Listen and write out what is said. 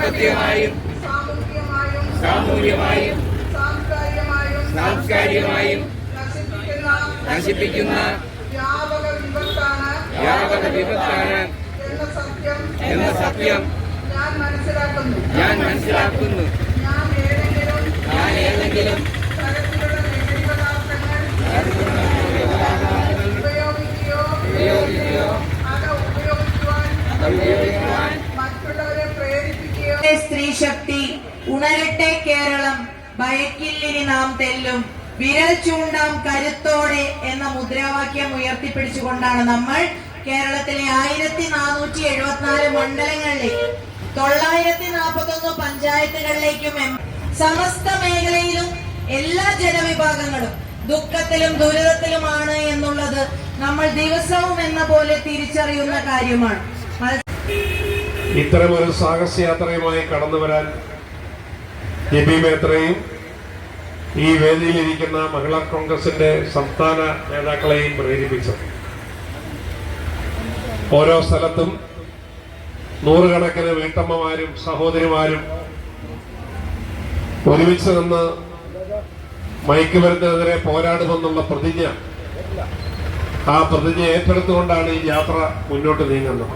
സാമ്പത്തികമായും സാമൂഹ്യമായും സാംസ്കാരികമായും നശിപ്പിക്കുന്ന വ്യാപക വിപത്താണ് എന്ന സത്യം ഞാൻ മനസ്സിലാക്കുന്നു. ഞാൻ ഏതെങ്കിലും സ്ത്രീ ശക്തി ഉണരട്ടെ കേരളം, ഭയക്കില്ലിനി നാം തെല്ലും, വിരൽ ചൂണ്ടാം കരുത്തോടെ എന്ന മുദ്രാവാക്യം ഉയർത്തിപ്പിടിച്ചുകൊണ്ടാണ് നമ്മൾ കേരളത്തിലെ 1474 മണ്ഡലങ്ങളിലേക്ക് 941 പഞ്ചായത്തുകളിലേക്കും സമസ്ത മേഖലയിലും എല്ലാ ജനവിഭാഗങ്ങളും ദുഃഖത്തിലും ദുരിതത്തിലുമാണ് എന്നുള്ളത് നമ്മൾ ദിവസവും എന്ന പോലെ തിരിച്ചറിയുന്ന കാര്യമാണ്. ഇത്തരമൊരു സാഹസയാത്രയുമായി കടന്നു വരാൻ ജെബി മേത്രയും ഈ വേദിയിലിരിക്കുന്ന മഹിളാ കോൺഗ്രസിന്റെ സംസ്ഥാന നേതാക്കളെയും പ്രേരിപ്പിച്ചു. ഓരോ സ്ഥലത്തും നൂറുകണക്കിന് വീട്ടമ്മമാരും സഹോദരിമാരും ഒരുമിച്ച് നിന്ന് മയക്കുമരുന്നിനെതിരെ പോരാടുമെന്നുള്ള പ്രതിജ്ഞ ഏറ്റെടുത്തുകൊണ്ടാണ് ഈ യാത്ര മുന്നോട്ട് നീങ്ങുന്നത്.